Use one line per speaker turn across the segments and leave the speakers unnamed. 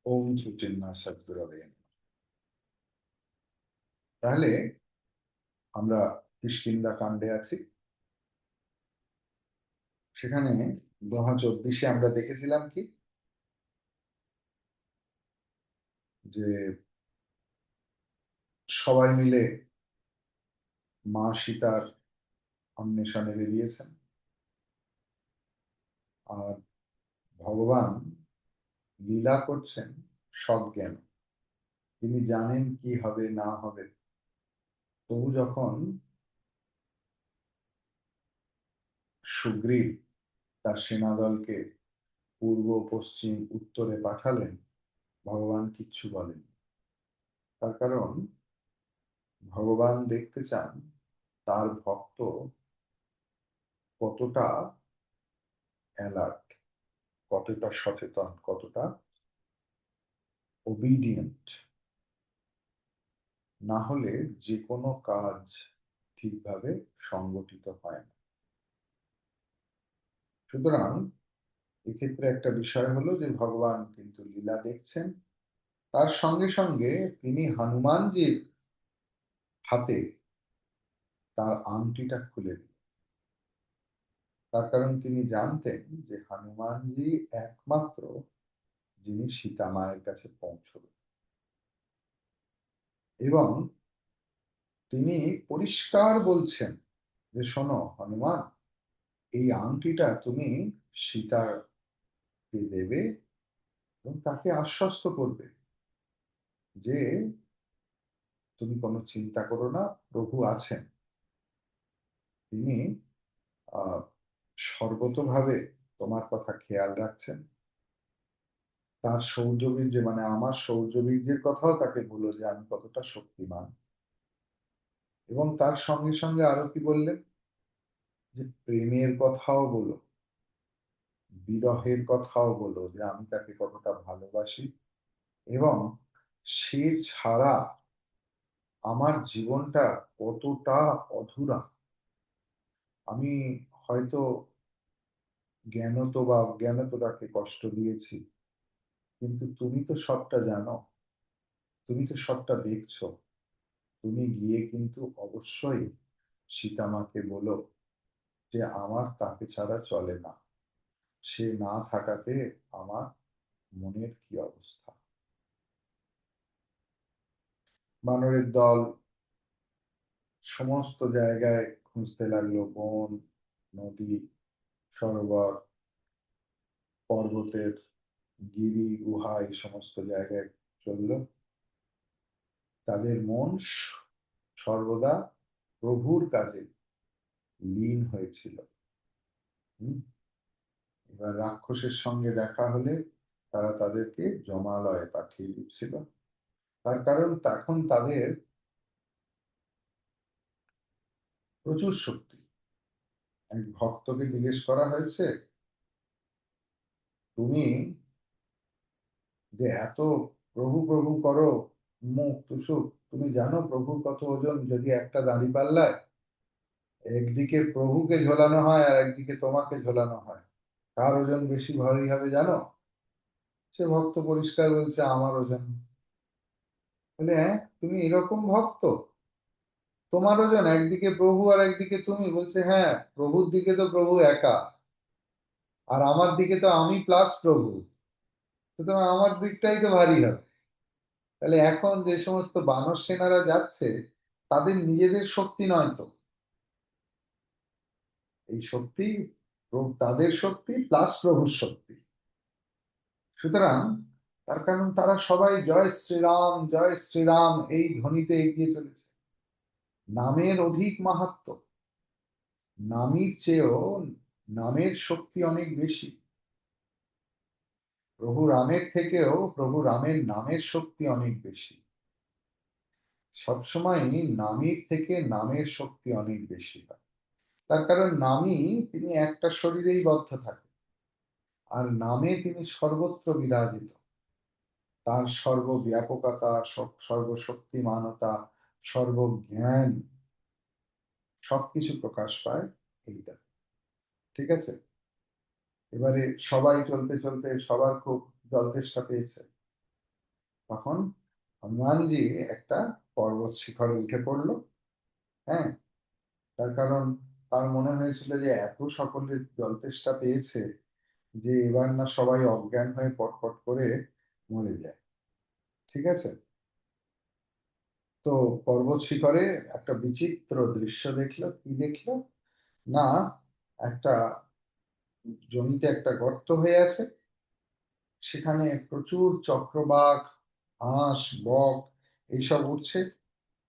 ওম সুচিন্না সদ্গুরবে নমঃ। তাহলে আমরা কিষ্কিন্ধা কাণ্ডে আছি। সেখানে 2024 আমরা দেখেছিলাম কি যে সবাই মিলে মা সীতার অন্বেষণে বেরিয়েছেন, আর ভগবান লীলা করছেন সজ্ঞান। তিনি জানেন কি হবে না হবে। তবু যখন সুগ্রীব তার সেনাদলকে পূর্ব পশ্চিম উত্তরে পাঠালেন, ভগবান কিচ্ছু বলেন। তার কারণ ভগবান দেখতে চান তার ভক্ত কতটা অ্যালার্ট, কতটা সচেতন, কতটা ওবিডিয়েন্ট। না হলে যে কোনো কাজ ঠিকভাবে সংগঠিত হয় না। সুতরাং এক্ষেত্রে একটা বিষয় হলো যে ভগবান কিন্তু লীলা দেখছেন, তার সঙ্গে সঙ্গে তিনি হনুমানজির হাতে তার আংটিটা খুলে দিলেন। তার কারণ তিনি জানতেন যে হনুমানজি একমাত্র যিনি সীতা মায়ের কাছে পৌঁছবেন, এবং তিনি পরিষ্কার বলছেন যে শোনো হনুমান, এই আংটিটা তুমি সীতাকে দেবে এবং তাকে আশ্বস্ত করবে যে তুমি কোনো চিন্তা করো না, প্রভু আছেন। তিনি আহ সর্বতভাবে তোমার কথা খেয়াল রাখছেন। তার শৌর্যবীর্য মানে আমার শৌর্যবীর্যের কথাও তাকে বলো যে আমি কতটা শক্তিমান। এবং তার সঙ্গে সঙ্গে আরো কি বললেন, যে প্রেমের কথাও বলো, বিরহের কথাও বলো যে আমি তাকে কতটা ভালোবাসি, এবং সে ছাড়া আমার জীবনটা কতটা অধুরা। আমি হয়তো জ্ঞানত বা অজ্ঞানত তাকে কষ্ট দিয়েছি, কিন্তু তুমি তো সবটা জানো, তুমি তো সবটা দেখছো। তুমি গিয়ে কিন্তু অবশ্যই সীতামাকে বলো যে আমার তাকে ছাড়া চলে না, সে না থাকাতে আমার মনের কি অবস্থা। বানরের দল সমস্ত জায়গায় খুঁজতে লাগলো, বন, নদী, সরোবর, পর্বতের গিরি, গুহা, এই সমস্ত জায়গায় চললো। তাদের মন সর্বদা প্রভুর কাজে লীন হয়েছিল। এবার রাক্ষসের সঙ্গে দেখা হলে তারা তাদেরকে জমালয়ে পাঠিয়ে দিচ্ছিল। তার কারণ তখন তাদের প্রচুর শক্তি। এক ভক্তকে জিজ্ঞেস করা হয়েছে, তুমি যে এত প্রভু প্রভু করো, মুখ তুসুক, তুমি জানো প্রভুর কত ওজন? যদি একটা দাঁড়িপাল্লায় একদিকে প্রভুকে ঝোলানো হয় আর একদিকে তোমাকে ঝোলানো হয়, কার ওজন বেশি ভারী হবে জানো? সে ভক্ত পরিষ্কার বলছে আমার ওজন। বলে হ্যাঁ, তুমি এরকম ভক্ত? তোমার ওজন একদিকে প্রভু আর একদিকে তুমি? বলছে হ্যাঁ, প্রভুর দিকে তো প্রভু একা, আর আমার দিকে তো আমি প্লাস প্রভু, সুতরাং আমার দিকটাই তো ভারী হবে। তাহলে এখন যে সমস্ত বানর সেনারা যাচ্ছে, তাদের নিজেদের শক্তি নয় তো, এই শক্তি তাদের শক্তি প্লাস প্রভুর শক্তি। সুতরাং তার কারণ তারা সবাই জয় শ্রীরাম এই ধ্বনিতে এগিয়ে চলেছে। নামের অধিক মাহাত্ম্য, নামের চেয়েও নামের শক্তি অনেক বেশি। প্রভু রামের থেকেও প্রভু রামের নামের শক্তি অনেক বেশি। সবসময় নামের থেকে নামের শক্তি অনেক বেশি হয়। তার কারণ নামই তিনি একটা শরীরেই বদ্ধ থাকে, আর নামে তিনি সর্বত্র বিরাজিত। তার সর্বব্যাপকতা, সর্বশক্তিমানতা, সর্বজ্ঞান সবকিছু প্রকাশ পায় এইটা। ঠিক আছে, এবারে সবাই চলতে চলতে সবার খুব জল তেষ্টা পেয়েছে। তখন হনুমানজি একটা পর্বত শিখরে উঠে পড়লো। হ্যাঁ, তার কারণ তার মনে হয়েছিল যে এত সকলের জল তেষ্টা পেয়েছে যে এবার না সবাই অজ্ঞান হয়ে পটপট করে মরে যায়। ঠিক আছে। তো পর্বত শিখরে একটা বিচিত্র দৃশ্য দেখলো। কি দেখলো? না, একটা জমিতে একটা গর্ত হয়ে আছে, সেখানে প্রচুর চক্রবাক, হাঁস, বক এইসব উঠছে,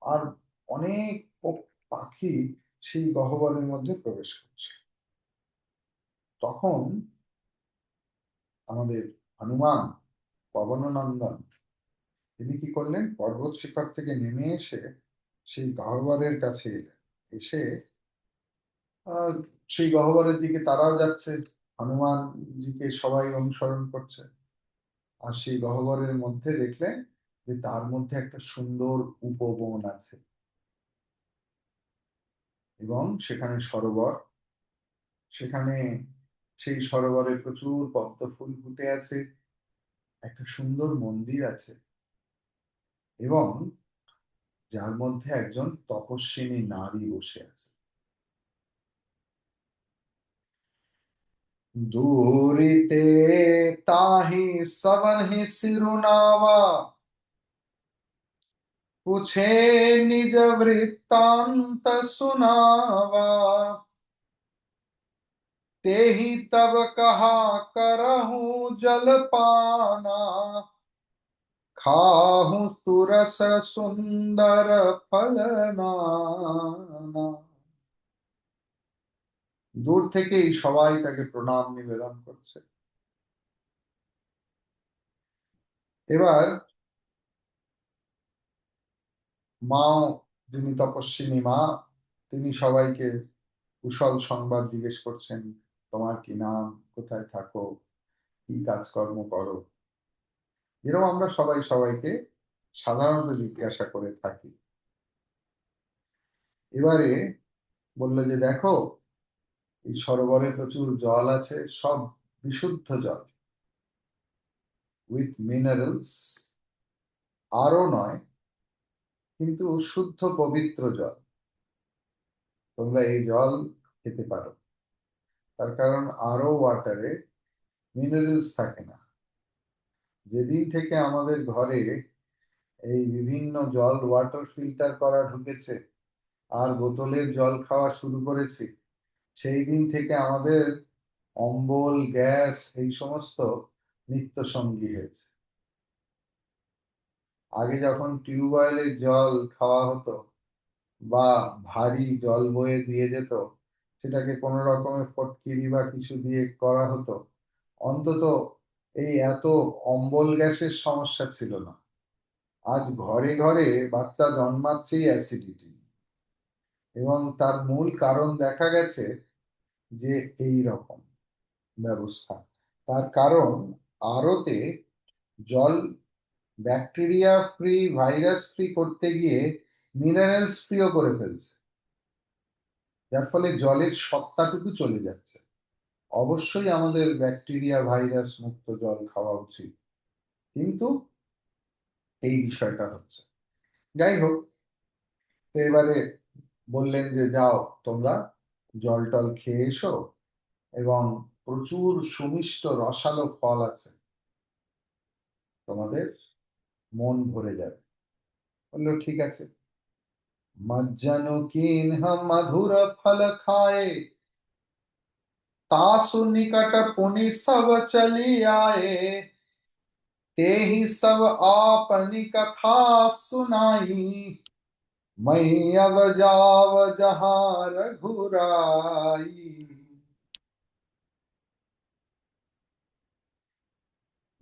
আর অনেক পাখি সেই গহ্বরের মধ্যে প্রবেশ করছে। তখন আমাদের হনুমান পবননন্দন তিনি কি করলেন, পর্বত শিখর থেকে নেমে এসে সেই গহ্বরের কাছে এলেন। এসে আহ সেই গহ্বরের দিকে তারাও যাচ্ছে, হনুমানজিকে সবাই অনুসরণ করছে। আর সেই গহ্বরের মধ্যে দেখলেন যে তার মধ্যে একটা সুন্দর উপবন আছে, এবং সেখানে সরোবর, সেখানে সেই সরোবরে প্রচুর পদ্ম ফুল ফুটে আছে, একটা সুন্দর মন্দির আছে, এবং যার মধ্যে একজন তপস্বিনী নারী বসে আছে। दूरिते ताहि सवन ही सिरुनावा, पूछे निज वृत्तांत सुनावा। तेहि तब कहा करहूं जलपाना, खाहूं सुरस सुंदर फल नाना। দূর থেকেই সবাই তাকে প্রণাম নিবেদন করছে। এবার মা, যিনি তপস্বিনী মা, তিনি সবাইকে কুশল সংবাদ জিজ্ঞেস করছেন। তোমার কি নাম, কোথায় থাকো, কি কাজকর্ম করো, এরকম আমরা সবাই সবাইকে সাধারণত জিজ্ঞাসা করে থাকি। এবারে বললো যে দেখো, এই সরোবরে প্রচুর জল আছে, সব বিশুদ্ধ জল, উইথ মিনারেলস, আরও নয়, কিন্তু শুদ্ধ পবিত্র জল। তোমরা এই জল খেতে পারো। তার কারণ আরও ওয়াটারে মিনারেলস থাকে না। যেদিন থেকে আমাদের ঘরে এই বিভিন্ন জল ওয়াটার ফিল্টার করা ঢুকেছে আর বোতলের জল খাওয়া শুরু করেছি, সেই দিন থেকে আমাদের অম্বল, গ্যাস এই সমস্ত নিত্য সঙ্গী হয়েছে। আগে যখন টিউবওয়েলের জল খাওয়া হতো বা ভারী জল বয়ে দিয়ে যেত, সেটাকে কোনো রকমের ফটকিরি বা কিছু দিয়ে করা হতো, অন্তত এই এত অম্বল গ্যাসের সমস্যা ছিল না। আজ ঘরে ঘরে বাচ্চা জন্মাচ্ছেই অ্যাসিডিটি, এবং তার মূল কারণ দেখা গেছে যে এই রকম ব্যবস্থা। তার কারণ আরোতে জল ব্যাকটেরিয়া ফ্রি, ভাইরাস ফ্রি করতে গিয়ে মিনারেলস ফ্রিও করে ফেলছে, যার ফলে জলের সত্তাটুকু চলে যাচ্ছে। অবশ্যই আমাদের ব্যাকটেরিয়া ভাইরাস মুক্ত জল খাওয়া উচিত, কিন্তু এই বিষয়টা হচ্ছে। যাই হোক, তো এবারে বললেন যে যাও তোমরা জল টল খেয়ে এসো, এবং প্রচুর সুমিষ্ট রসালো ফল আছে, তোমাদের মন ভরে যাবে। বললো ঠিক আছে। मज्जनु कीन्ह मधुर फल खाए, तासु निकट पुनि सब चली आए। ते ही सब आपनी कथा सुनाई, मैं अब जाव जहाँ रघुराई।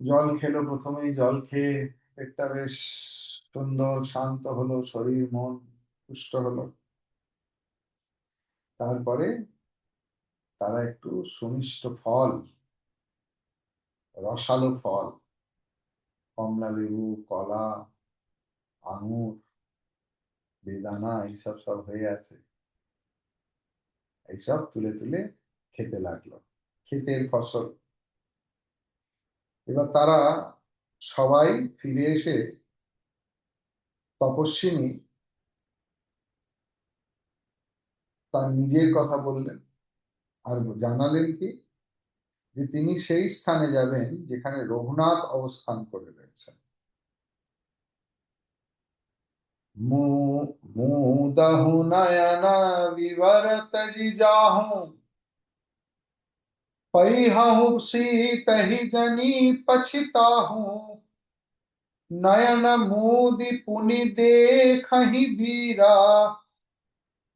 জল খেলো, প্রথমেই জল খেয়ে পেটটা বেশ সুন্দর শান্ত হলো, শরীর মন পুষ্ট হলো। তারপরে তারা একটু সুমিষ্ট ফল, রসালো ফল, কমলা লেবু, কলা, আঙুর, বেদানা এইসব সব হয়ে আছে, এইসব তুলে তুলে খেতে লাগলো। ক্ষেতের ফসল। এবার তারা সবাই ফিরে এসে তপস্বিনী তার নিজের কথা বললেন, আর জানালেন কি, যে তিনি সেই স্থানে যাবেন যেখানে রঘুনাথ অবস্থান করে রয়েছেন। মুদহু নয়ন विवरत जिजाहु, पैहु सीत ही जनी पछिताहु, नयन मूदि पुनि देखहि बीरा,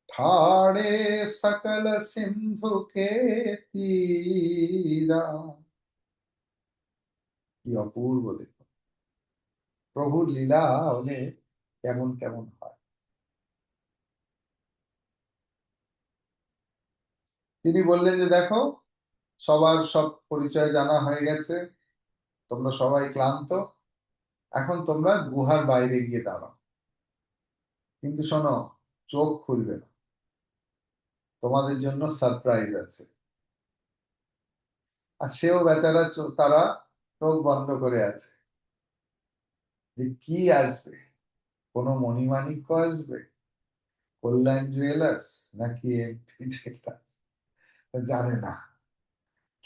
ठाड़े सकल सिंधु के तीरा। কি অপূর্ব দেখো, প্রভুর লীলা হলে কেমন কেমন হয়। তিনি বললেন যে দেখো, সবার সব পরিচয় জানা হয়ে গেছে, তোমরা সবাই ক্লান্ত, এখন তোমরা গুহার বাইরে গিয়ে দাঁড়াও, কিন্তু শোনো, চোখ খুলবে না, তোমাদের জন্য সারপ্রাইজ আছে। আর সেও বেচারা, তারা চোখ বন্ধ করে আছে, যে কি আসবে, কোনো মণিমাণিক্য আসবে, কল্যাণ জুয়েলার্স, নাকি এমপি যেটা জানে না,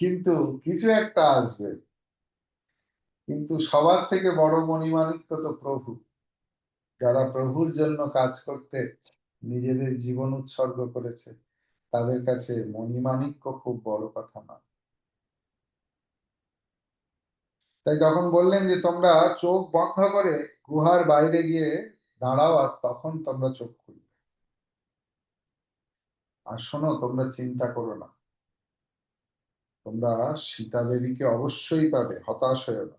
কিন্তু কিছু একটা আসবে। কিন্তু সবার থেকে বড় মণিমাণিক্য তো প্রভু, যারা প্রভুর জন্য কাজ করতে নিজেদের জীবন উৎসর্গ করেছে, তাদের কাছে মণিমাণিক্য খুব বড় কথা না। তাই যখন বললেন যে তোমরা চোখ বন্ধ করে গুহার বাইরে গিয়ে দাঁড়াও, আর তখন তোমরা চোখ খুলবে। আর শোনো, তোমরা চিন্তা করো না, তোমরা সীতা দেবীকে অবশ্যই পাবে, হতাশ হয়ে না।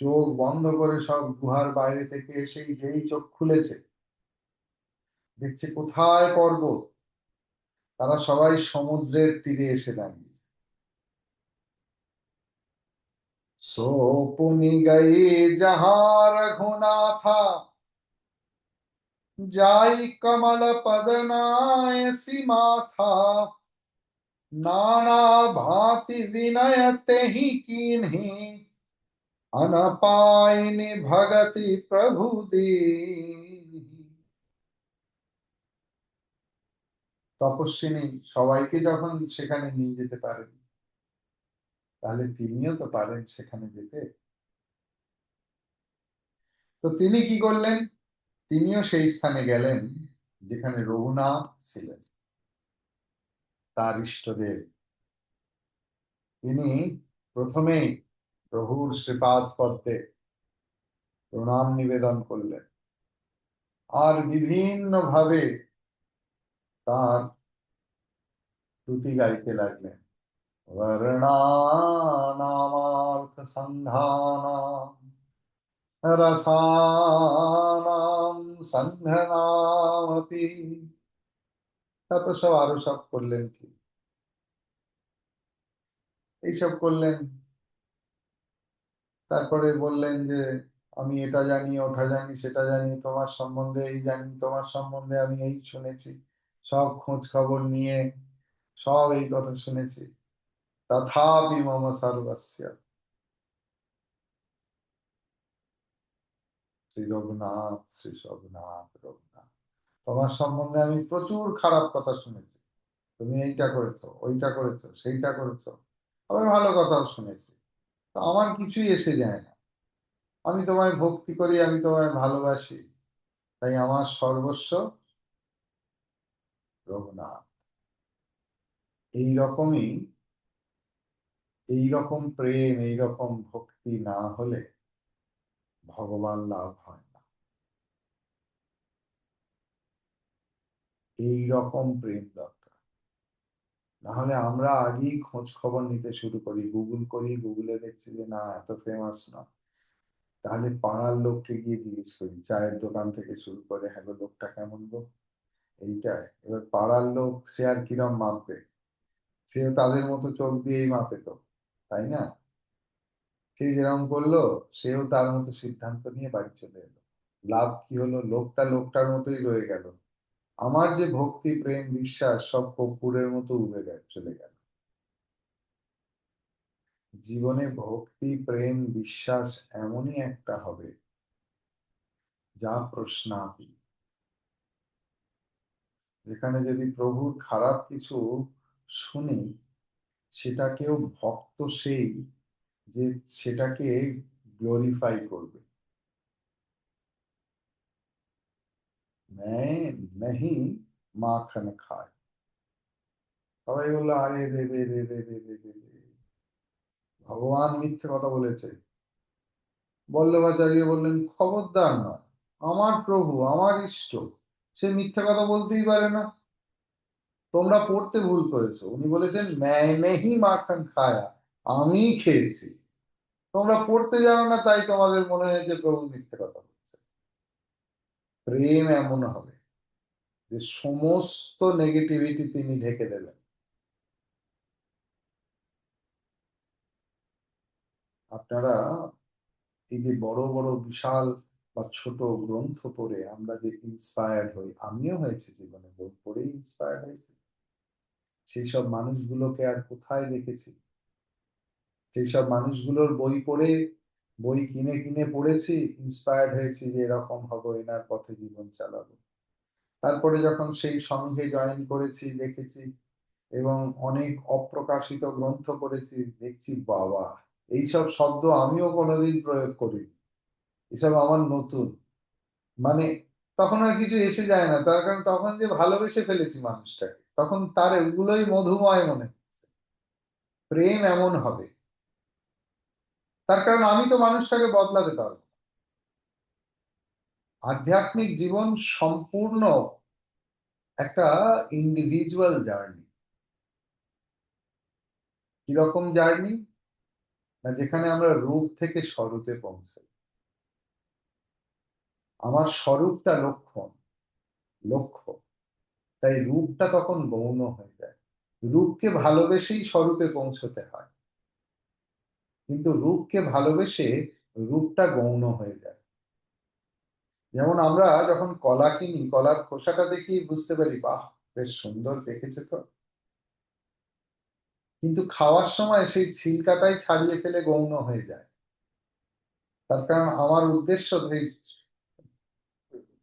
চোখ বন্ধ করে সব গুহার বাইরে থেকে এসেই যেই চোখ খুলেছে, দেখছে কোথায় পর্বত, তারা সবাই সমুদ্রের তীরে এসে দাঁড়িয়ে। सो पुनि गए जहां रघुनाथा, जाई कमल पद नायसी माथा, नाना भांति विनय तेहि कीन्ही, अनपायनि भगति प्रभु दीन्ही। তপস্বিনী সবাইকে যখন সেখানে নিয়ে যেতে পারেন, তাহলে তিনিও তো পারেন সেখানে যেতে। তো তিনি কি করলেন, তিনিও সেই স্থানে গেলেন যেখানে রঘুনাথ ছিলেন, তার ইষ্টদেব। তিনি প্রথমেই প্রভুর শ্রীপাদ পদ্মে প্রণাম নিবেদন করলেন, আর বিভিন্ন ভাবে তার স্তুতি গাইতে লাগলেন। বর্ণানামার্থ সন্ধানাম রসানাম সন্ধানামপি। তারপর সব আরো সব করলেন, কি এইসব করলেন। তারপরে বললেন যে আমি এটা জানি, ওটা জানি, সেটা জানি, তোমার সম্বন্ধে এই জানি, তোমার সম্বন্ধে আমি এই শুনেছি, সব খোঁজ খবর নিয়ে সব এই কথা শুনেছি। তথাপি মম সর্বস্য শ্রী রঘুনাথ, শ্রী রঘুনাথ, রঘুনাথ। তোমার সম্বন্ধে আমি প্রচুর খারাপ কথা শুনেছি, তুমি এইটা করেছো, ওইটা করেছো, সেইটা করেছো, আবার ভালো কথাও শুনেছি। তো আমার কিছুই এসে যায় না, আমি তোমায় ভক্তি করি, আমি তোমায় ভালোবাসি, তাই আমার সর্বস্ব রঘুনাথ। এই রকমই, এই রকম প্রেম, এই রকম ভক্তি না হলে ভগবান লাভ হয় না। এই রকম প্রেম দরকার। না হলে আমরা আগেই খোঁজ খবর নিতে শুরু করি, গুগল করি, গুগলে দেখছি যে না, এত ফেমাস না, তাহলে পাড়ার লোককে গিয়ে জিজ্ঞেস করি, চায়ের দোকান থেকে শুরু করে, হ্যাঁ গো, লোকটা কেমন গো, এইটাই। এবার পাড়ার লোক সে আর কিরম মাপবে, সেও তাদের মতো চোখ দিয়েই মাপে তো, তাই না? সে যেরকম করলো, সেও তার মতো সিদ্ধান্ত নিয়ে বাড়ি চলে এলো। লাভ কি হলো, লোকটা লোকটার মতোই রয়ে গেল, আমার যে ভক্তি প্রেম বিশ্বাস সব কর্পূরের মতো উড়ে চলে গেল। জীবনে ভক্তি প্রেম বিশ্বাস এমনই একটা হবে যা প্রশ্নাতীত। যেখানে যদি প্রভুর খারাপ কিছু শুনি, সেটাকেও ভক্ত সেই যে সেটাকে গ্লোরিফাই করবে। मैं नहीं মাখন খায়। সবাই বললো আরে রে রে রে রে রে রে রে রে। ভগবান মিথ্যে কথা বলেছে। বল্লভাচার্য বললেন খবরদার নয়, আমার প্রভু আমার ইষ্ট, সে মিথ্যে কথা বলতেই পারে না। তোমরা পড়তে ভুল করেছো, উনি বলেছেন নেহি মাখন খায়া, আমি খেয়েছি। তোমরা পড়তে জানো না, তাই তোমাদের মনে হয়েছে প্রভু মিথ্যে কথা বলছে। প্রেম এমন হবে যে সমস্ত নেগেটিভিটি তিনি ঢেকে দেবেন। আপনারা এই যে বড় বড় বিশাল বা ছোট গ্রন্থ পড়ে আমরা যে ইন্সপায়ার্ড হই, আমিও হয়েছি জীবনে, বই পড়েই ইন্সপায়ার্ড হয়েছি। সেই সব মানুষগুলোকে আর কোথায় দেখেছি? সেই সব মানুষগুলোর বই পড়ে, বই কিনে কিনে পড়েছি, ইন্সপায়ার্ড হয়েছি যে এরকম হবো, এনার পথে জীবন চালাবো। তারপরে যখন সেই সংঘে জয়েন করেছি, দেখেছি এবং অনেক অপ্রকাশিত গ্রন্থ পড়েছি, দেখছি বাবা, এইসব শব্দ আমিও কোনোদিন প্রয়োগ করি, এসব আমার নতুন। মানে তখন আর কিছু এসে যায় না, তার কারণ তখন যে ভালোবেসে ফেলেছি মানুষটাকে, তখন তার এগুলোই মধুময় মনে হচ্ছে। প্রেম এমন হবে, তার কারণ আমি তো মানুষটাকে বদলাতে পারবো। আধ্যাত্মিক জীবন সম্পূর্ণ একটা ইন্ডিভিজুয়াল জার্নি। কিরকম জার্নি? না, যেখানে আমরা রূপ থেকে স্বরূপে পৌঁছাই। আমার স্বরূপটা লক্ষণ, লক্ষ্য, তাই রূপটা তখন গৌণ হয়ে যায়। রূপকে ভালোবেসেই স্বরূপে পৌঁছতে হয়, কিন্তু রূপকে ভালোবেসে রূপটা গৌণ হয়ে যায়। যেমন আমরা যখন কলা কিনি, কলার খোসাটা দেখি বুঝতে পারি বাহ, বেশ সুন্দর দেখেছে তো, কিন্তু খাওয়ার সময় সেই ছিলকাটাই ছাড়িয়ে ফেলে গৌণ হয়ে যায়। তার কারণ আমার উদ্দেশ্য এই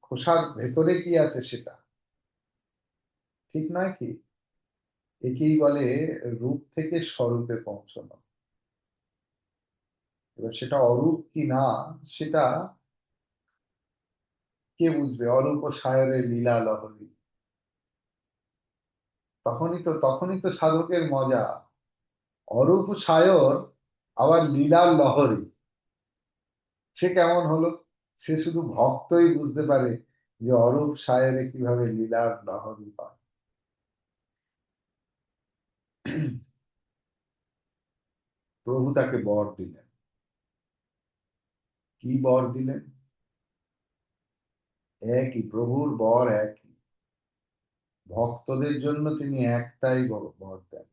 খোসার ভেতরে কি আছে সেটা, ঠিক নয় কি? একেই বলে রূপ থেকে স্বরূপে পৌঁছানো। এবার সেটা অরূপ কি না, সেটা কে বুঝবে? অরূপ সায়রে লীলা লহরী, তখনই তো সাধকের মজা। অরূপ সায়র আবার লীলার লহরী, সে কেমন হলো? সে শুধু ভক্তই বুঝতে পারে যে অরূপ সায়রে কিভাবে লীলার লহরী হয়। প্রভু তাকে বর দিলেন। কি বর দিলেন? একই, প্রভুর বর একই। ভক্তদের জন্য তিনি একটাই বর দেন,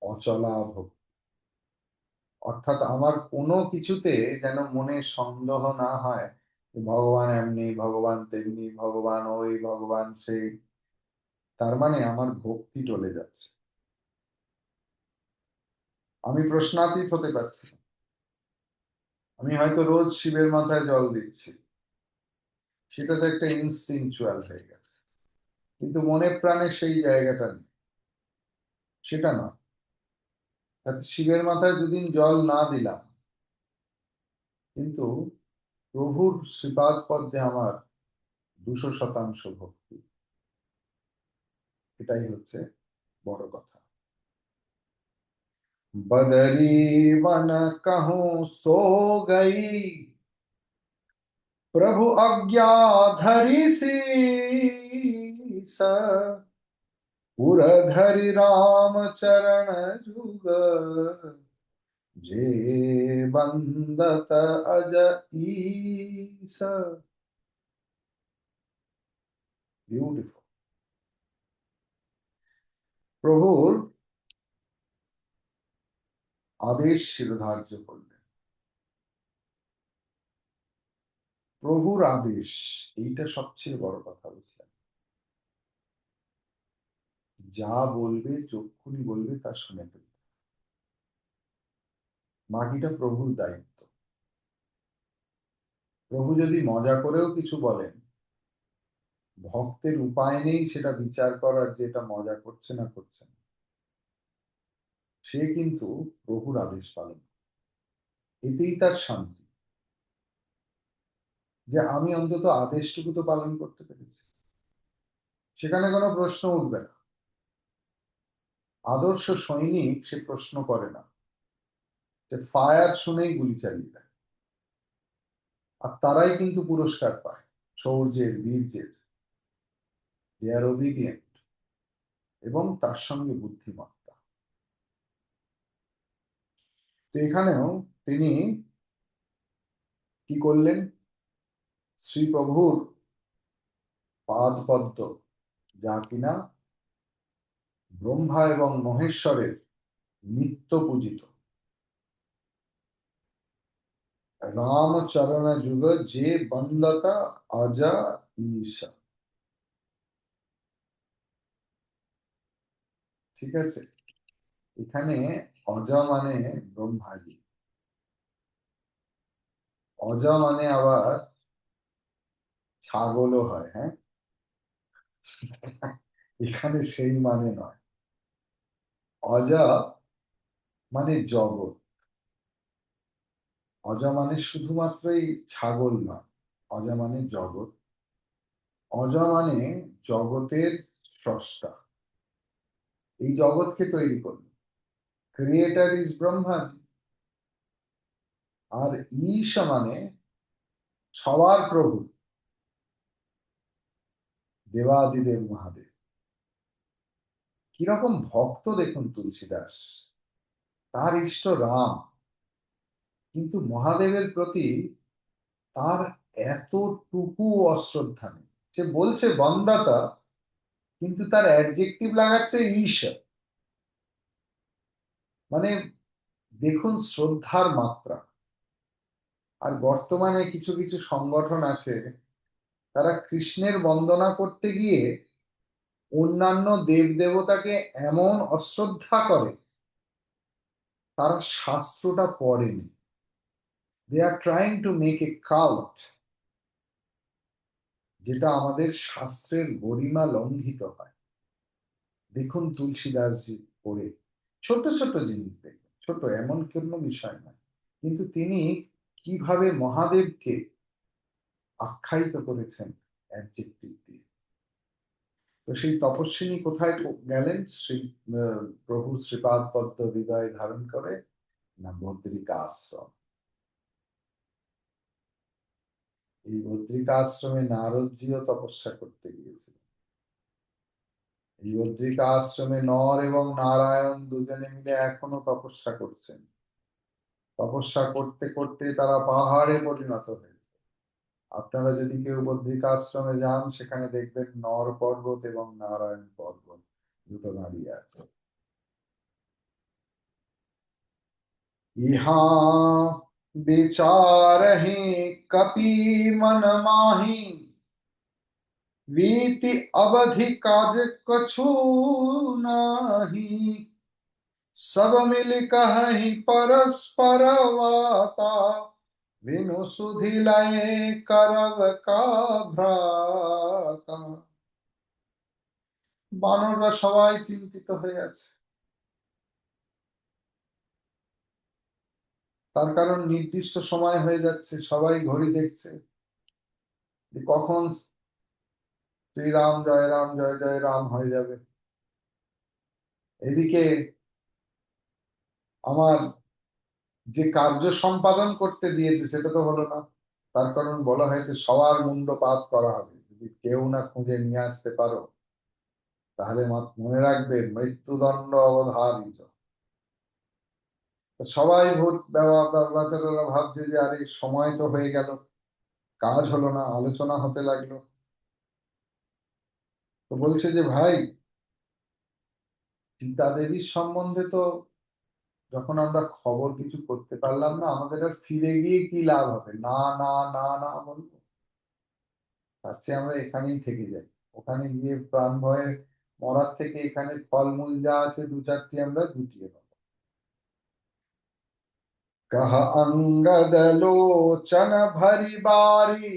অচলা ভক্তি। অর্থাৎ আমার কোনো কিছুতে যেন মনে সন্দেহ না হয় যে ভগবান এমনি, ভগবান তেমনি, ভগবান ওই, ভগবান সেই। তার মানে আমার ভক্তি টলে যাচ্ছে, আমি প্রশ্নাতীত হতে পারছি না। আমি হয়তো রোজ শিবের মাথায় জল দিচ্ছি, সেটা তো একটা ইনস্টিংচুয়াল হয়ে গেছে, কিন্তু মনে প্রাণে সেই জায়গাটা নেই, সেটা নয়। তাতে শিবের মাথায় দুদিন জল না দিলাম, কিন্তু প্রভুর শ্রীপাদ পদ্মে আমার 200% ভক্তি। এটাই হচ্ছে বড় কথা। बदरी वन कहूँ सो गई, प्रभु आज्ञा धरि सीस, उर धरि राम चरण जुग, जे बंदत अज ईस। বিউটিফুল। প্রভুর আদেশ শিরোধার্য করলেন। প্রভুর আদেশ, এইটা সবচেয়ে বড় কথা বুঝলেন। যা বলবে, যক্ষুনি বলবে তা শুনে ফেলবে। বাকিটা প্রভুর দায়িত্ব। প্রভু যদি মজা করেও কিছু বলেন, ভক্তের উপায় নেই সেটা বিচার করার যে এটা মজা করছে না করছে না। সে কিন্তু প্রভুর আদেশ পালন করে। এতেই তার শান্তি, যে আমি অন্তত আদেশটুকু তো পালন করতে পেরেছি। সেখানে কোনো প্রশ্ন উঠবে না। আদর্শ সৈনিক সে প্রশ্ন করে না, যে ফায়ার শুনেই গুলি চালিয়ে দেয়। আর তারাই কিন্তু পুরস্কার পায়, শৌর্যের, বীর্যের। দে আর ওবিডিয়েন্ট, এবং তার সঙ্গে বুদ্ধিমত্তা। তো এখানেও তিনি কি করলেন? শ্রী প্রভুর পাদ পদ্ম, যা কিনা ব্রহ্মা এবং মহেশ্বরের নিত্য পূজিত, রামচরণ যুগ যে বন্দতা আজা ঈশা। ঠিক আছে, এখানে অজা মানে ব্রহ্মাজি, অজা মানে আবার ছাগলও হয়, হ্যাঁ। এখানে সেই মানে নয়। অজা মানে জগৎ। অজা মানে শুধুমাত্রই ছাগল নয়, অজা মানে জগৎ। অজা মানে জগতের স্রষ্টা, এই জগৎকে তৈরি করল। Creator is Brahmaji. আর ঈশ মানে সবার প্রভু, দেবাদিদেব মহাদেব। কিরকম ভক্ত দেখুন তুলসীদাস, তার ইষ্ট রাম, কিন্তু মহাদেবের প্রতি তার এতটুকু অশ্রদ্ধা নেই। সে বলছে বন্দাতা, কিন্তু তার অ্যাডজেক্টিভ লাগাচ্ছে ঈশ্বর। মানে দেখুন শ্রদ্ধার মাত্রা। আর বর্তমানে কিছু কিছু সংগঠন আছে, তারা কৃষ্ণের বন্দনা করতে গিয়ে অন্যান্য দেব দেবতাকে এমন অশ্রদ্ধা করে, তারা শাস্ত্রটা পড়েনি। They are trying to make a cult, যেটা আমাদের শাস্ত্রের গরিমা লঙ্ঘিত হয়। দেখুন তুলসীদাসজি পড়ে, ছোট ছোট জিনিস দেখুন, ছোট এমন কোনো বিষয় নয়, কিন্তু তিনি কিভাবে মহাদেবকে আখ্যায়িত করেছেন অ্যাডজেক্টিভ দিয়ে। তো সেই তপস্বিনী কোথায় গেলেন? শ্রী প্রভু শ্রীপাদ পদ্ম হৃদয়ে ধারণ করে, না বদ্রিকা আশ্রম। এই বদ্রিকা আশ্রমে নারদজিও তপস্যা করতে গিয়েছিল। এই বদ্রিকা আশ্রমে নর এবং নারায়ণ দুজনে মিলে এখনো তপস্যা করছেন। তপস্যা করতে করতে তারা পাহাড়ে পরিণত হয়েছে। আপনারা যদি কেউ বদ্রিকা আশ্রমে যান, সেখানে দেখবেন নর পর্বত এবং নারায়ণ পর্বত দুটো দাঁড়িয়ে আছে। ইহা বিচারহি কপি মন মাহি, वीति अवधि काज कछु नाही। सब मिल कहि परस्पर वाता, विनु सुधि लय करब का भ्राता। বানররা সবাই চিন্তিত হয়ে আছে। তার কারণ নির্দিষ্ট সময় হয়ে যাচ্ছে, সবাই ঘড়ি দেখছে যে কখন শ্রীরাম জয় রাম জয় জয় রাম হয়ে যাবে। এদিকে আমার যে কার্য সম্পাদন করতে দিয়েছে সেটা তো হলো না। তার কারণ বলা হয়েছে সবার মুন্ডপাত করা হবে, যদি কেউ না খুঁজে নিয়ে আসতে পারো তাহলে মনে রাখবে মৃত্যুদণ্ড অবধারিত। সবাই ভোট দেওয়া বাচ্চারা ভাবছে যে আরে সময় তো হয়ে গেল, কাজ হলো না, আলোচনা হতে লাগলো। তো বলছে যে ভাই, সীতা দেবীর সম্বন্ধে তো যখন আমরা খবর কিছু করতে পারলাম না, আমাদের আর ফিরে গিয়ে কি লাভ হবে? না না না না বলবো, তার চেয়ে আমরা এখানেই থেকে যাই। ওখানে গিয়ে প্রাণ ভয়ে মরার থেকে এখানে ফলমূল যা আছে দু চারটি আমরা জুটিয়ে নেবো। कह अंगद लोचन भरी बारी,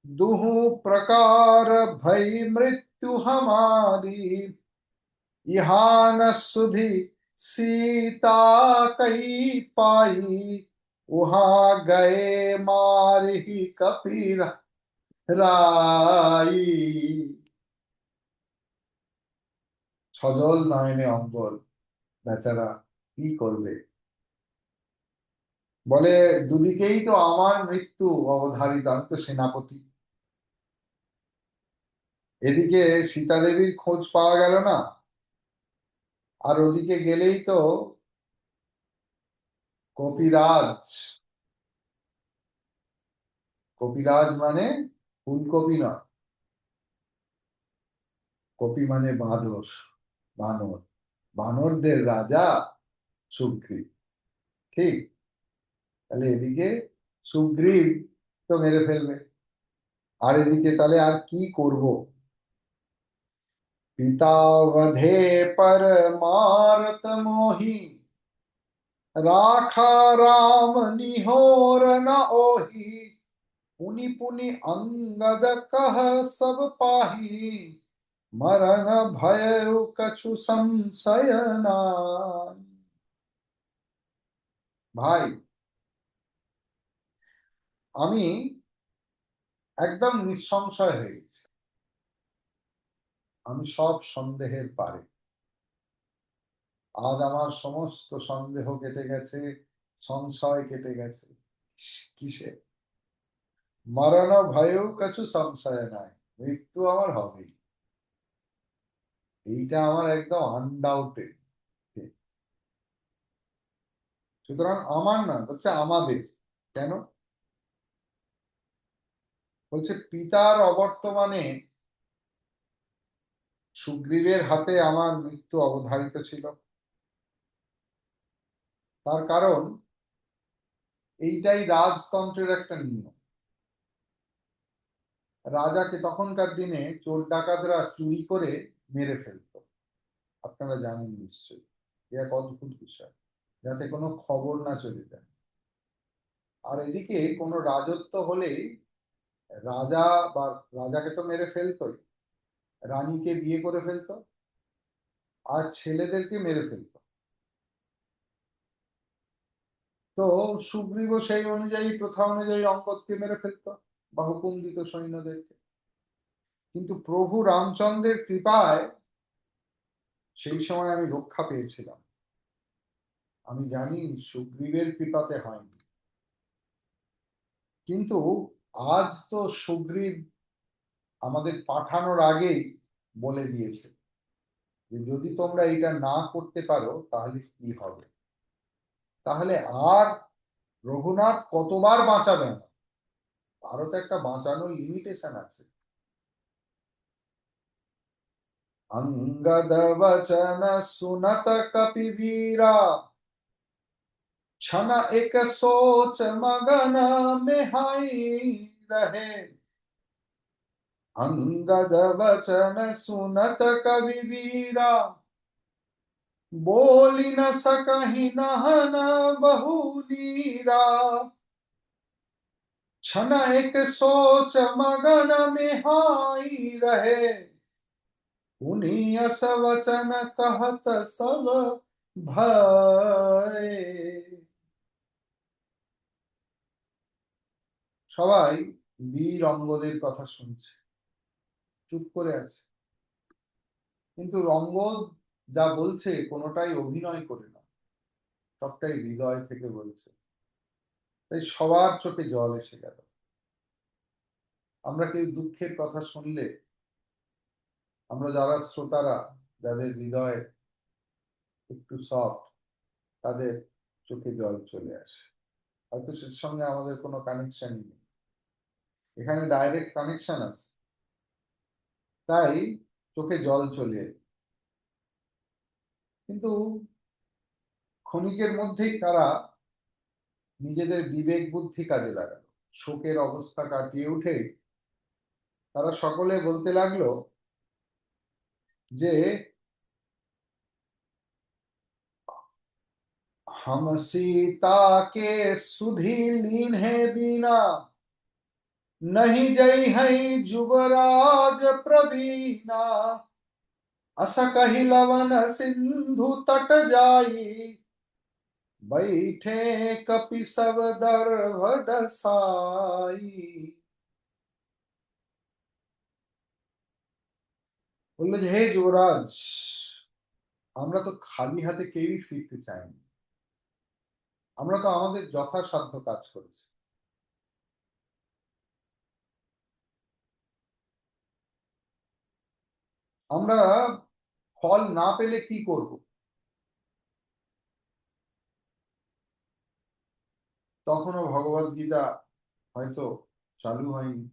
दुहु प्रकार भई मृत्यु हमारी। यहाँ न सुधि सीता कही पाई, वहां गए मार ही कपीर রাই। সজল নয়নে অম্বল, বেচারা কি করবে। বলে দুদিকেই তো আমার মৃত্যু অবধারিত, আমি তো সেনাপতি। এদিকে সীতা দেবীর খোঁজ পাওয়া গেল না, আর ওদিকে গেলেই তো কপিরাজ। কপিরাজ মানে ফুলকপি নয়, কপি মানে বাঁদর, বানর, বানরদের রাজা সুগ্রীব। ঠিক, তাহলে এদিকে সুগ্রীব তো মেরে ফেলবে, আর এদিকে তাহলে আর কি করব। पिता वधे पर मारत मोही, राखा राम निहोर न ओही। पुनि पुनि अंगद कह सब पाही, मरण भय कछु संशय নাই। ভাই, আমি একদম নিঃসংশয় হয়ে গেছি, আমি সব সন্দেহের পারে। আজ আমার সমস্ত সন্দেহ কেটে গেছে, সংশয় কেটে গেছে। কিসে? মরণ ভয়েও কিছু সংশয় নাই, মৃত্যু আমার হবেই, এইটা আমার একদম আনডাউটেড। সুতরাং আমার না, হচ্ছে আমাদের। কেন? বলছে পিতার অবর্তমানে সুগ্রীবের হাতে আমার মৃত্যু অবধারিত ছিল। তার কারণ এইটাই রাজতন্ত্রের একটা নিয়ম। রাজাকে তখনকার দিনে চোর ডাকাতরা চুরি করে মেরে ফেলত, আপনারা জানেন নিশ্চয়ই। এক অদ্ভুত বিষয়, যাতে কোনো খবর না চলে যায়। আর এদিকে কোনো রাজত্ব হলেই রাজা বা রাজাকে তো মেরে ফেলতোই, রানীকে বিয়ে করে ফেলতো, আর ছেলেদেরকে মেরে ফেলতো। তো সুগ্রীব সেই অনুযায়ী, প্রথা অনুযায়ী অঙ্গদকে মেরে ফেলতো, বা হুকুম দিত সৈন্যদেরকে। কিন্তু প্রভু রামচন্দ্রের কৃপায় সেই সময় আমি রক্ষা পেয়েছিলাম। আমি জানি সুগ্রীবের কৃপাতে হয়নি, কিন্তু আজ তো সুগ্রীব আমাদের পাঠানোর আগেই বলে দিয়েছে যে যদি তোমরা এটা না করতে পারো তাহলে কি হবে। তাহলে আর রঘুনাথ কতবার বাঁচাবে না? আরো তো একটা বাঁচানোর লিমিটেশন আছে। अंगद वचन सुनत कपिवीरा, क्षण एक सोच मगन में हाई रहे। अंगद वचन सुनत कपिवीरा, बोली न सकहि नहन बहु नीरा। क्षण एक सोच मगन में हाई रहे, उनियस वचन कहत सब ভয়। সবাই বীর অঙ্গদের কথা শুনছে, চুপ করে আছে। কিন্তু অঙ্গদ যা বলছে কোনোটাই অভিনয় করে না, সবটাই হৃদয় থেকে বলছে। তাই সবার চোখে জল এসে গেল। আমরা কেউ দুঃখের কথা শুনলে, আমরা যারা শ্রোতারা, যাদের হৃদয় একটু সফট, তাদের চোখে জল চলে আসে। হয়তো সে সঙ্গে আমাদের কোনো কানেকশনই নেই, এখানে ডাইরেক্ট কানেকশন আছে, তাই চোখে জল চলে এলো। কিন্তু ক্ষণিকের মধ্যেই তারা নিজেদের বিবেক বুদ্ধি কাজে লাগালো। শোকের অবস্থা কাটিয়ে উঠে তারা সকলে বলতে লাগলো যে हम सीता के सुधि लीन है बीना, नहीं जई है जुबराज प्रवीणा। अस कहि लवन सिंधु तट जाई, बैठे कपि सब दर्भ डसाई। বললো যে হে যুবরাজ, আমরা তো খালি হাতে কেউই ফিরতে চাইনি। আমরা তো আমাদের যথাসাধ্য কাজ করেছি। আমরা ফল না পেলে কি করব? তখনও ভগবত গীতা হয়তো চালু হয়নি,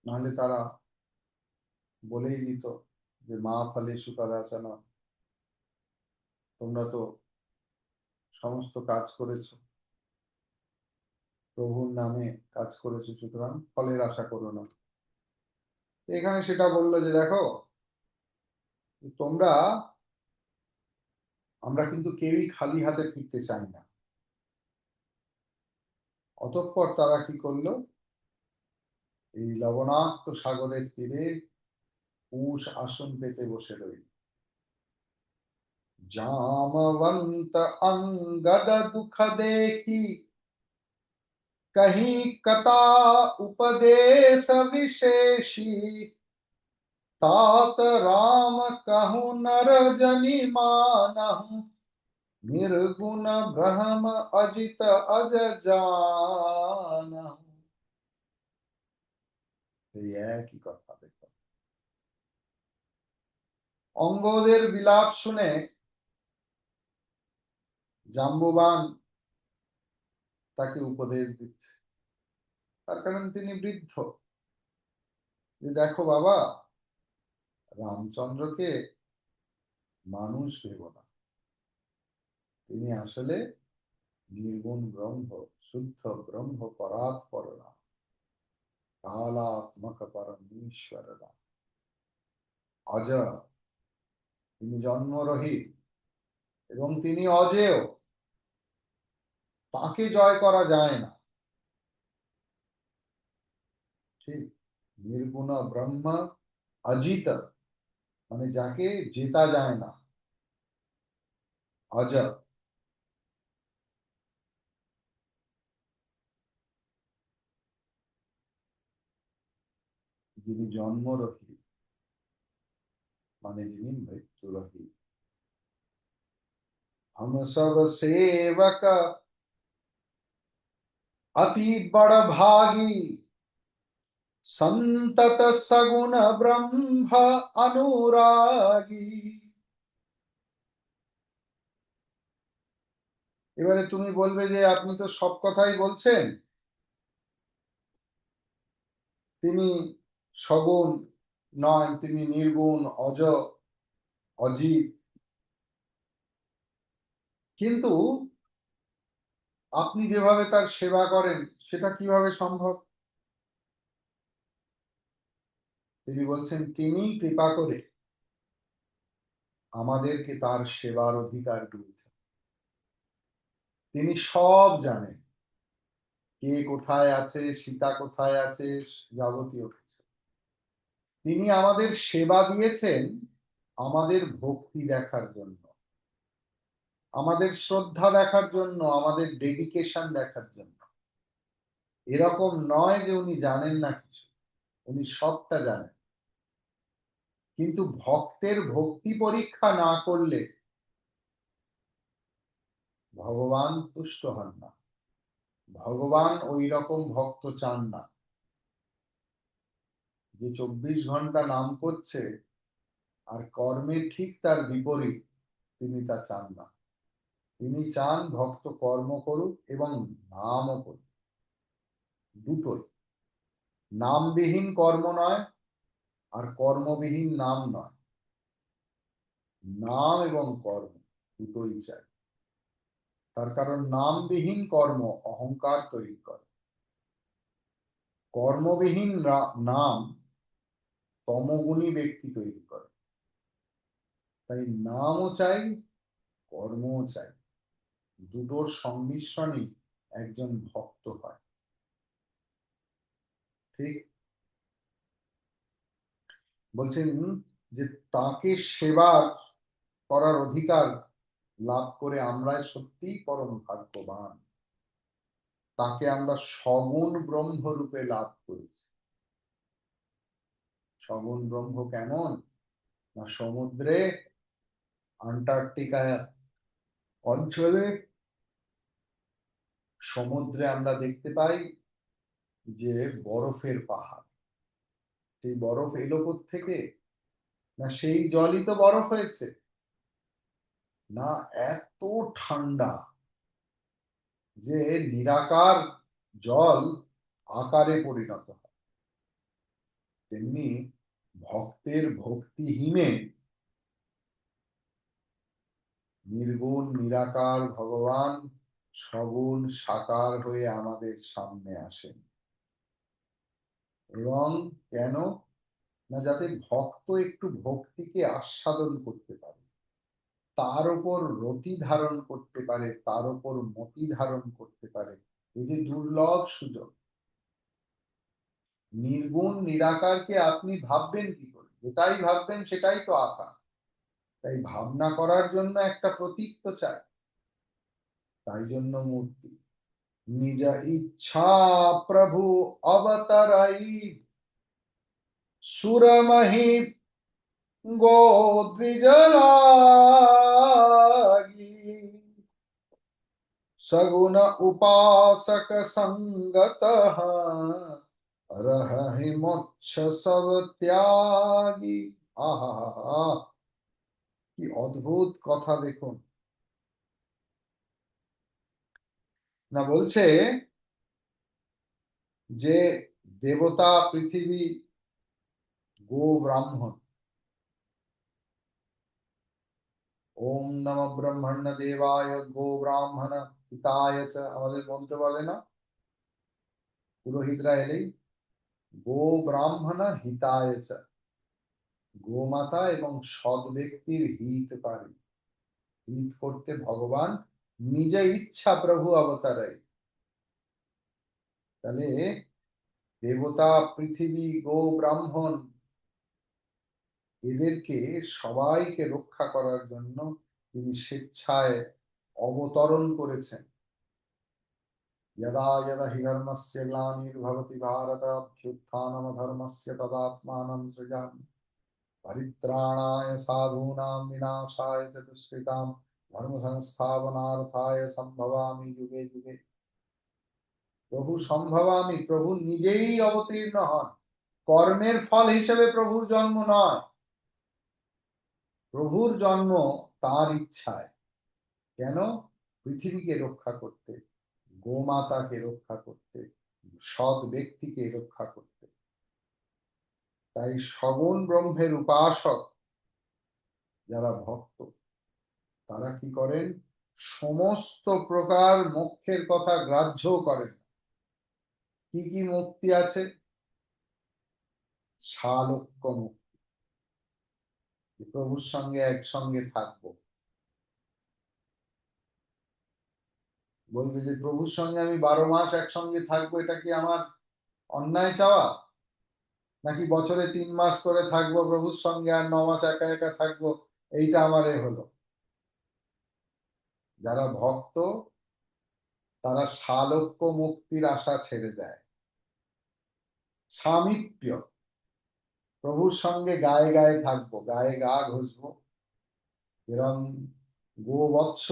নাহলে তারা বলেই দিত যে মা ফলে সুকদাচন, তোমরা তো সমস্ত কাজ করেছো, প্রভুর নামে কাজ করেছো, সুতরাং ফলের আশা করো না। এখানে সেটা বললো যে দেখো, তোমরা, আমরা কিন্তু কেউই খালি হাতে ফিরতে চাই না। অতঃপর তারা কি করলো, এই লবণাক্ত সাগরের তীরে উষ আসন পেতে বসে রইল। जामवंत अंगद दुख देखी, कहीं कथा उपदेश विशेषी। तात राम कहूँ नर जनि मानहु, निर्गुण ब्रह्म अजित अज जानहु। একই কথা দেখো, অঙ্গদের বিলাপ শুনে জাম্বুবান তাকে উপদেশ দিচ্ছে। তার কারণ তিনি বৃদ্ধ, যে দেখো বাবা, রামচন্দ্রকে মানুষ ভেবো না, তিনি আসলে নির্গুণ ব্রহ্ম, শুদ্ধ ব্রহ্ম, পরাৎপর নাম, কালাত্মক পরমেশ্বর নাম, অজ, তিনি জন্মরহিত এবং তিনি অজেয়, তাকে জয় করা যায় না। ঠিক, নির্গুণ ব্রহ্ম অজিত, মানে যাকে জেতা যায় না, অজ, যিনি জন্মরহিত, মানে যিনি মৃত্যুরহিত। हम सब सेवक अति बड़ भागी, संतत सगुण ब्रह्म अनुरागी। এবারে তুমি বলবে যে আপনি তো সব কথাই বলছেন, তিনি সগুণ নয়, তিনি নির্গুণ, অজ, অজিত, কিন্তু আপনি যেভাবে তার সেবা করেন সেটা কিভাবে সম্ভব? তিনি বলছেন তিনি কৃপা করে আমাদেরকে তার সেবার অধিকার দিয়েছেন। তিনি সব জানেন, কে কোথায় আছে, সীতা কোথায় আছে, যাবতীয় কিছু। তিনি আমাদের সেবা দিয়েছেন আমাদের ভক্তি দেখার জন্য, আমাদের শ্রদ্ধা দেখার জন্য, আমাদের ডেডিকেশন দেখার জন্য। এরকম নয় যে উনি জানেন না কিছু, উনি সবটা জানেন। কিন্তু ভক্তের ভক্তি পরীক্ষা না করলে ভগবান তুষ্ট হন না, ভগবান ওই রকম ভক্ত চান না যে 24 ঘন্টা নাম করছে আর কর্মে ঠিক তার বিপরীত, তিনি তা চান না। তিনি চান ভক্ত কর্ম করুক এবং নামও করুক, দুটোই। নামবিহীন কর্ম নয়, আর কর্মবিহীন নাম নয়, নাম এবং কর্ম দুটোই চাই। তার কারণ নামবিহীন কর্ম অহংকার তৈরি করে, কর্মবিহীন নাম তমগুণী ব্যক্তি তৈরি করে। তাই নামও চাই, কর্মও চাই, দুটোর সংমিশ্রণই একজন ভক্ত হয়। ঠিক বলছেন যে তাকে সেবা করার অধিকার লাভ করে আমরা সত্যিই পরম ভাগ্যবান। তাকে আমরা সগুণ ব্রহ্ম রূপে লাভ করেছি। সগুণ ব্রহ্ম কেমন না, সমুদ্রে আন্টার্কটিকা অঞ্চলে সমুদ্রে আমরা দেখতে পাই যে বরফের পাহাড়। সেই বরফ এলো থেকে না, সেই জলই তো বরফ হয়েছে না, এত ঠান্ডা যে নিরাকার জল আকারে পরিণত হয়। তেমনি ভক্তের ভক্তিহীনে নির্গুণ নিরাকার ভগবান সগুণ সাকার হয়ে আমাদের সামনে আসেন। এবং কেন না, যাতে ভক্ত একটু ভক্তিকে আস্বাদন করতে পারে, তার উপর রতি ধারণ করতে পারে, তার উপর মতি ধারণ করতে পারে। এই যে দুর্লভ সুযোগ। নির্গুণ নিরাকারকে আপনি ভাববেন কি করে? যেটাই ভাববেন সেটাই তো আকার। তাই ভাবনা করার জন্য একটা প্রতীক তো চাই। তাই জন্য মূর্তি। নিজ ইচ্ছা প্রভু অবতারাই সুরমহি गोद्विजलागी सगुण उपासक संगत रहि मोक्ष सब त्यागी। আহা, কি অদ্ভুত কথা দেখুন না। বলছে যে দেবতা, পৃথিবী, গো, ব্রাহ্মণ। ওম নম ব্রহ্মণ্য দেবায় গো ব্রাহ্মণ হিতায় চ, আমাদের মন্ত্র বলে না পুরোহিতরা এলেই? গো ব্রাহ্মণ হিতায় চ, গোমাতা এবং সৎ ব্যক্তির হিতকারী। হিত করতে ভগবান নিজ ইচ্ছা প্রভু অবতারাই। তাহলে দেবতা, পৃথিবী, গো, ব্রাহ্মণ এদেরকে সবাইকে রক্ষা করার জন্য তিনি স্বেচ্ছায় অবতরণ করেছেন। यदा यदा हि धर्मस्य ग्लानिर्भवति भारत अभ्युत्थानमधर्मस्य तदात्मानं सृजामि परित्राणाय साधूनां विनाशाय च दुष्कृतां धर्म संस्थापनार्थाय संभवामि युगे युगे। প্রভু সম্ভবামি, প্রভু নিজেই অবতীর্ণ হন। কর্মের ফল হিসেবে প্রভুর জন্ম নয়, প্রভুর জন্ম তার ইচ্ছায়। কেন? পৃথিবীকে রক্ষা করতে, গোমাতাকে রক্ষা করতে, সৎ ব্যক্তিকে রক্ষা করতে। তাই সগুণ ব্রহ্মের উপাসক যারা ভক্ত, তারা কি করেন? সমস্ত প্রকার মোক্ষের কথা গ্রাহ্য করেন। কি কি মুক্তি আছে? সালোক্য মুক্তি, প্রভুর সঙ্গে একসঙ্গে থাকবো। বলবে যে প্রভুর সঙ্গে আমি 12 মাস একসঙ্গে থাকবো, এটা কি আমার অন্যায় চাওয়া? নাকি বছরে 3 মাস করে থাকবো প্রভুর সঙ্গে আর 9 মাস একা একা থাকবো, এইটা আমার হলো? যারা ভক্ত তারা সালোক্য মুক্তির আশা ছেড়ে দেয়। সামীপ্য, প্রভুর সঙ্গে গায়ে গায়ে থাকবো, গায়ে গা ঘষবো। এরম গোবৎস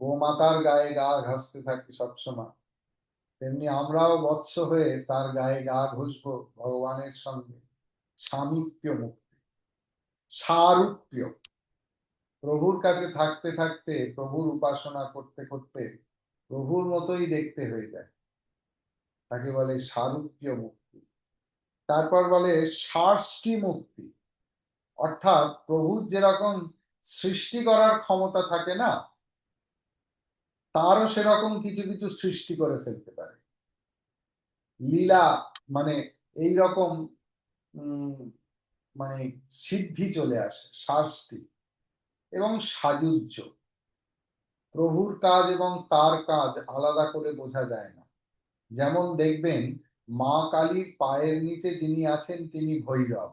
গোমাতার গায়ে গা ঘষতে থাকি সবসময়, তেমনি আমরাও বৎস হয়ে তার গায়ে গা ঘষবো ভগবানের সঙ্গে। সামীপ্য মুক্তি। সারূপ্য, প্রভুর কাছে থাকতে থাকতে, প্রভুর উপাসনা করতে করতে প্রভুর মতোই দেখতে হয়ে যায়, তাকে বলে সারূপ্য মুক্তি। তারপর বলে সার্ষ্টি মুক্তি, অর্থাৎ প্রভুর যেরকম সৃষ্টি করার ক্ষমতা থাকে না, তারও সেরকম কিছু কিছু সৃষ্টি করে ফেলতে পারে। লীলা মানে এই রকম মানে সিদ্ধি চলে আসে, সার্ষ্টি এবং সাযুজ্য। প্রভুর কাজ এবং তার কাজ আলাদা করে বোঝা যায় না। যেমন দেখবেন মা কালীর পায়ের নিচে যিনি আছেন তিনি ভৈরব,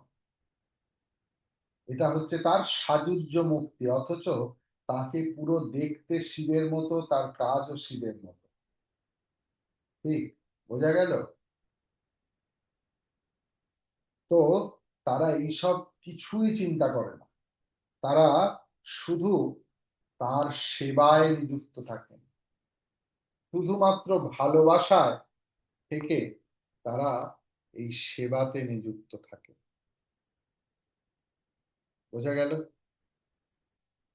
এটা হচ্ছে তার সাযুজ্য মূর্তি, অথচ তাকে পুরো দেখতে শিবের মতো, তার কাজও শিবের মতো। ঠিক বোঝা গেল? তো তারা এইসব কিছুই চিন্তা করে না, তারা শুধু তার সেবায় নিযুক্ত থাকেন, শুধুমাত্র ভালোবাসায় থেকে তারা এই সেবাতে নিযুক্ত থাকে। বোঝা গেল?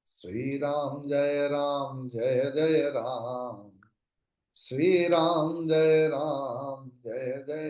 শ্রীরাম জয় জয় রাম, শ্রীরাম জয় রাম, জয় জয়